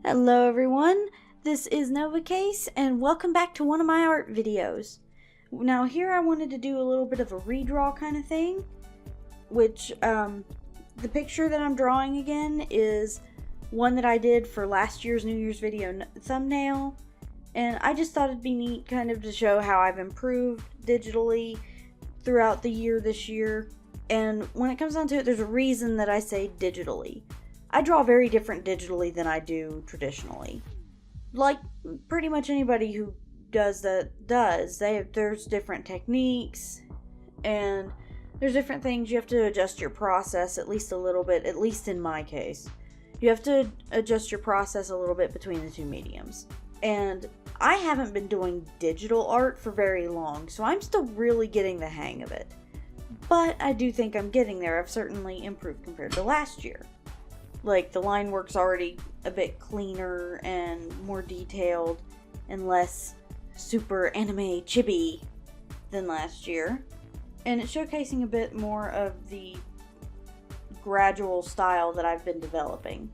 Hello everyone, this is Nova Case and welcome back to one of my art videos. Now here I wanted to do a little bit of a redraw kind of thing, which the picture that I'm drawing again is one that I did for last year's New Year's video thumbnail, and I just thought it'd be neat kind of to show how I've improved digitally throughout the year this year. And when it comes down to it, there's a reason that I say digitally. I draw very different digitally than I do traditionally. Like pretty much anybody who does that does. There's different techniques and there's different things. You have to adjust your process at least a little bit, at least in my case. You have to adjust your process a little bit between the two mediums. And I haven't been doing digital art for very long, so I'm still really getting the hang of it. But I do think I'm getting there. I've certainly improved compared to last year. Like, the line work's already a bit cleaner and more detailed and less super anime chibi than last year. And it's showcasing a bit more of the gradual style that I've been developing.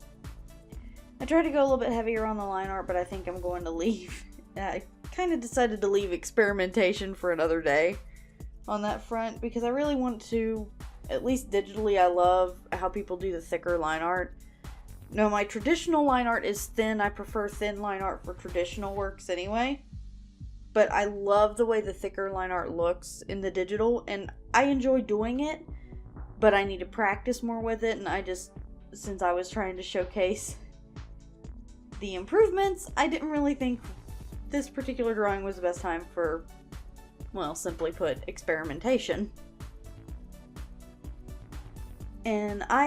I tried to go a little bit heavier on the line art, but I think I'm going to leave. I kind of decided to leave experimentation for another day on that front because I really want to, at least digitally, I love how people do the thicker line art. No, my traditional line art is thin. I prefer thin line art for traditional works anyway. But I love the way the thicker line art looks in the digital, and I enjoy doing it, but I need to practice more with it, and since I was trying to showcase the improvements, I didn't really think this particular drawing was the best time for, well, simply put, experimentation. And I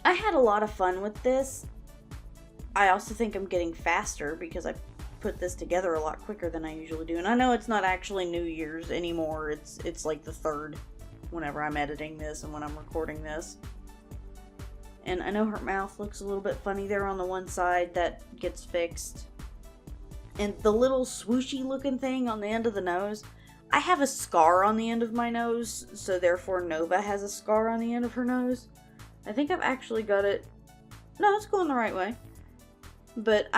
had a lot of fun with this. I also think I'm getting faster because I put this together a lot quicker than I usually do. And I know it's not actually New Year's anymore. It's like the 3rd whenever I'm editing this and when I'm recording this. And I know her mouth looks a little bit funny there on the one side. That gets fixed. And the little swooshy looking thing on the end of the nose, I have a scar on the end of my nose, so therefore Nova has a scar on the end of her nose. I think I've actually got it. No, it's going the right way. But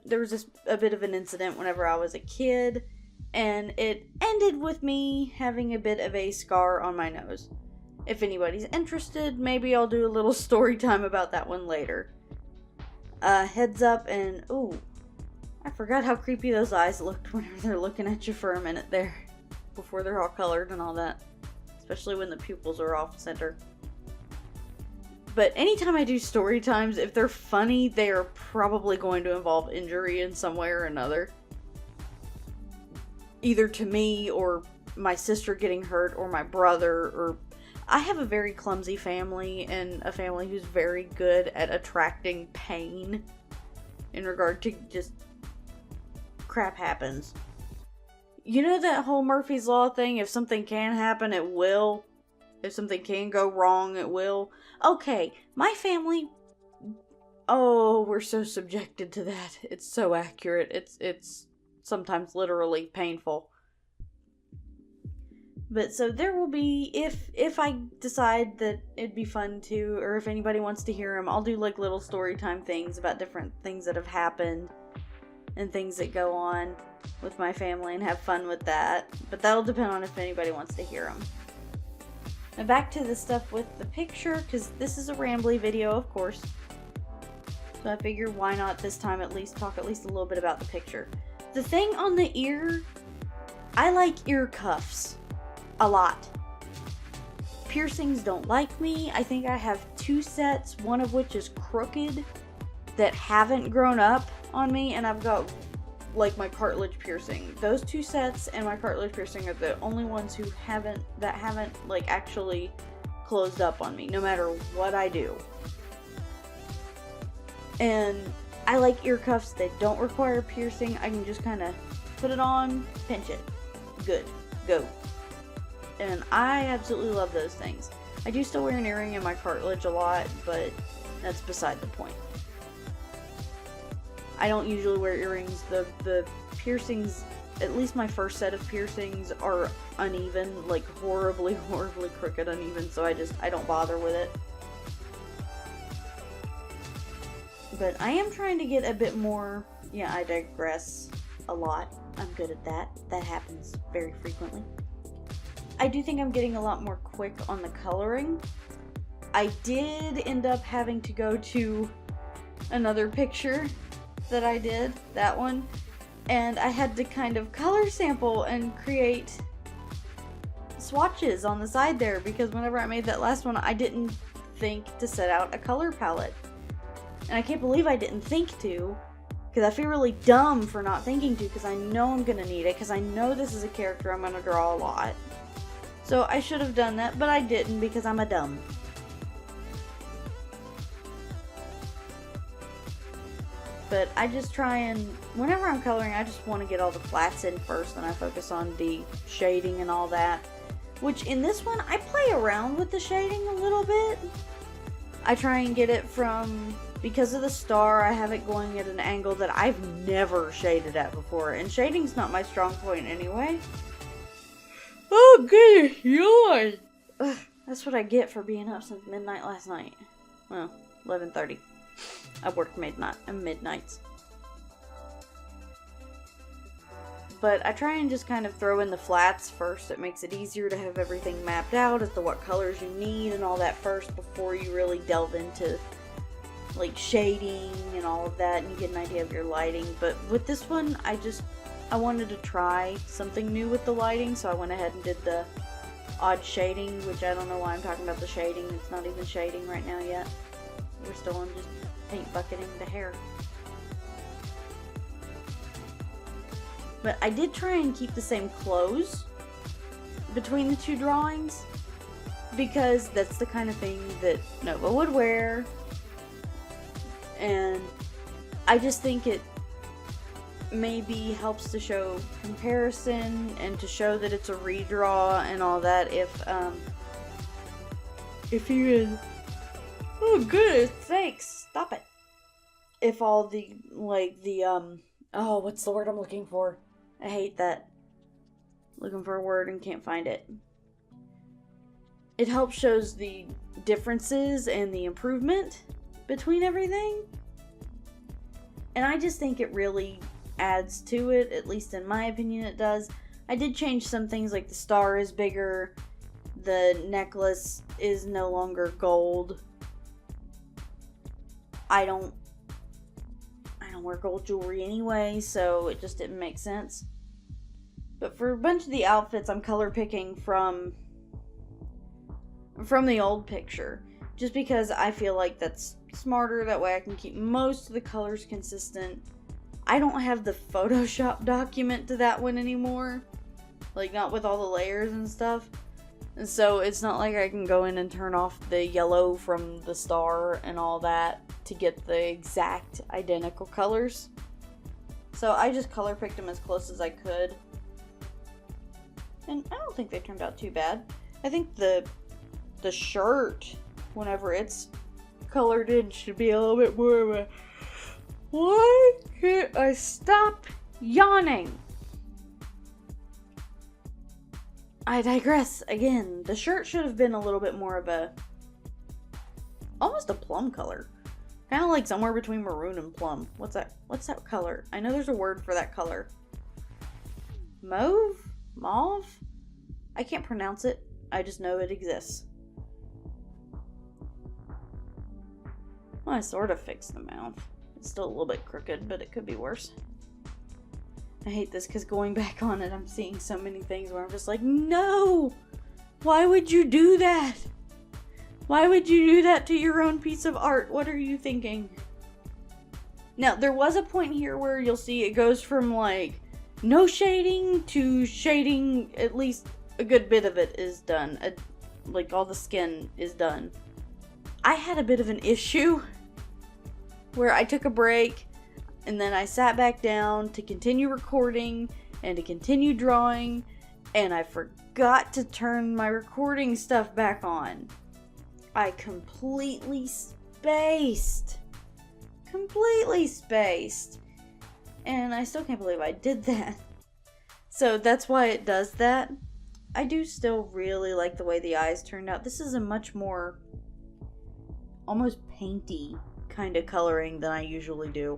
there was a bit of an incident whenever I was a kid, and it ended with me having a bit of a scar on my nose. If anybody's interested, maybe I'll do a little story time about that one later. Heads up, and ooh, I forgot how creepy those eyes looked whenever they're looking at you for a minute there, before they're all colored and all that. Especially when the pupils are off center. But anytime I do story times, if they're funny, they are probably going to involve injury in some way or another. Either to me, or my sister getting hurt, or my brother, or... I have a very clumsy family, and a family who's very good at attracting pain in regard to just crap happens. You know that whole Murphy's Law thing? If something can happen, it will. If something can go wrong, it will. Okay, my family... Oh, we're so subjected to that. It's so accurate. It's sometimes literally painful. But so there will be, if I decide that it'd be fun to, or if anybody wants to hear them, I'll do like little story time things about different things that have happened and things that go on with my family and have fun with that. But that'll depend on if anybody wants to hear them. Now back to the stuff with the picture, because this is a rambly video, of course. So I figured why not this time at least talk at least a little bit about the picture. The thing on the ear, I like ear cuffs a lot. Piercings don't like me. I think I have 2 sets, one of which is crooked, that haven't grown up on me, and I've got like my cartilage piercing. Those 2 sets and my cartilage piercing are the only ones that haven't like actually closed up on me, no matter what I do. And I like ear cuffs that don't require piercing. I can just kind of put it on, pinch it. Good. Go. And I absolutely love those things. I do still wear an earring in my cartilage a lot, but that's beside the point. I don't usually wear earrings. The piercings, at least my first set of piercings, are uneven, like horribly crooked uneven, so I don't bother with it. But I am trying to get a bit more, yeah, I digress a lot. I'm good at that. That happens very frequently. I do think I'm getting a lot more quick on the coloring. I did end up having to go to another picture that I did, that one, and I had to kind of color sample and create swatches on the side there, because whenever I made that last one, I didn't think to set out a color palette. And I can't believe I didn't think to, because I feel really dumb for not thinking to, because I know I'm going to need it, because I know this is a character I'm going to draw a lot. So I should have done that, but I didn't because I'm a dumb. But I just try and, whenever I'm coloring, I just want to get all the flats in first, and I focus on the shading and all that. Which in this one, I play around with the shading a little bit. I try and get it from, because of the star, I have it going at an angle that I've never shaded at before. And shading's not my strong point anyway. Oh, good yawn! Ugh, that's what I get for being up since midnight last night. Well, 11:30. I worked midnights. But I try and just kind of throw in the flats first. It makes it easier to have everything mapped out as to what colors you need and all that first before you really delve into like shading and all of that, and you get an idea of your lighting. But with this one, I wanted to try something new with the lighting, so I went ahead and did the odd shading, which I don't know why I'm talking about the shading. It's not even shading right now yet. We're still on just paint bucketing the hair. But I did try and keep the same clothes between the two drawings, because that's the kind of thing that Nova would wear, and I just think it maybe helps to show comparison and to show that it's a redraw and all that if you oh goodness sakes, stop it, if all the oh, what's the word I'm looking for? I hate that. Looking for a word and can't find it. It helps shows the differences and the improvement between everything. And I just think it really adds to it, at least in my opinion it does. I did change some things, like the star is bigger, the necklace is no longer gold. I don't wear gold jewelry anyway, so it just didn't make sense. But for a bunch of the outfits, I'm color picking from the old picture, just because I feel like that's smarter. That way I can keep most of the colors consistent. I don't have the Photoshop document to that one anymore, like not with all the layers and stuff, and so it's not like I can go in and turn off the yellow from the star and all that to get the exact identical colors. So I just color picked them as close as I could, and I don't think they turned out too bad. I think the shirt, whenever it's colored in, should be a little bit more of a... Why can't I stop yawning? I digress again. The shirt should have been a little bit more of a... almost a plum color. Kind of like somewhere between maroon and plum. What's that color? I know there's a word for that color. Mauve? Mauve? I can't pronounce it. I just know it exists. Well, I sort of fixed the mouth. It's still a little bit crooked, but it could be worse. I hate this because going back on it, I'm seeing so many things where I'm just like, no! Why would you do that? Why would you do that to your own piece of art? What are you thinking? Now, there was a point here where you'll see it goes from like no shading to shading. At least a good bit of it is done. Like all the skin is done. I had a bit of an issue where I took a break and then I sat back down to continue recording and to continue drawing, and I forgot to turn my recording stuff back on. I completely spaced. And I still can't believe I did that. So that's why it does that. I do still really like the way the eyes turned out. This is a much more almost painty kind of coloring than I usually do.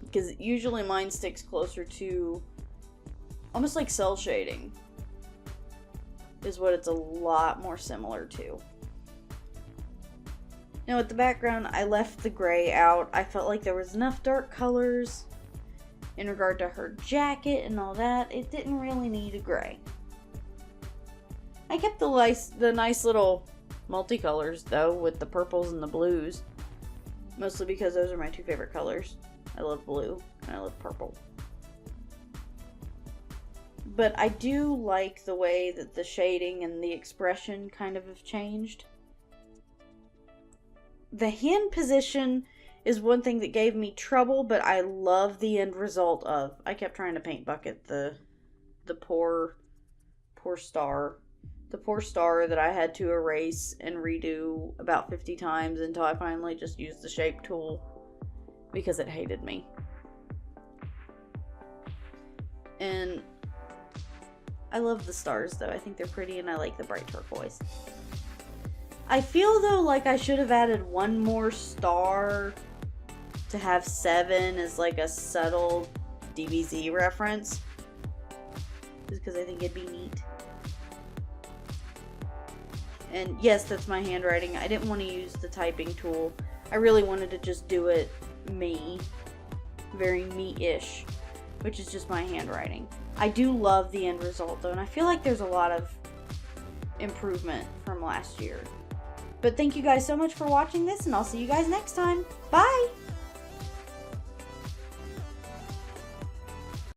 Because usually mine sticks closer to almost like cell shading is what it's a lot more similar to. Now with the background, I left the gray out. I felt like there was enough dark colors in regard to her jacket and all that. It didn't really need a gray. I kept the nice little multicolors though, with the purples and the blues. Mostly because those are my two favorite colors. I love blue and I love purple. But I do like the way that the shading and the expression kind of have changed. The hand position is one thing that gave me trouble, but I love the end result of. I kept trying to paint bucket the poor star. The poor star that I had to erase and redo about 50 times until I finally just used the shape tool because it hated me. And I love the stars though. I think they're pretty and I like the bright turquoise. I feel though like I should have added one more star to have 7 as like a subtle DBZ reference. Just because I think it'd be neat. And yes, that's my handwriting. I didn't want to use the typing tool. I really wanted to just do it me. Very me-ish. Which is just my handwriting. I do love the end result though, and I feel like there's a lot of improvement from last year. But thank you guys so much for watching this, and I'll see you guys next time. Bye!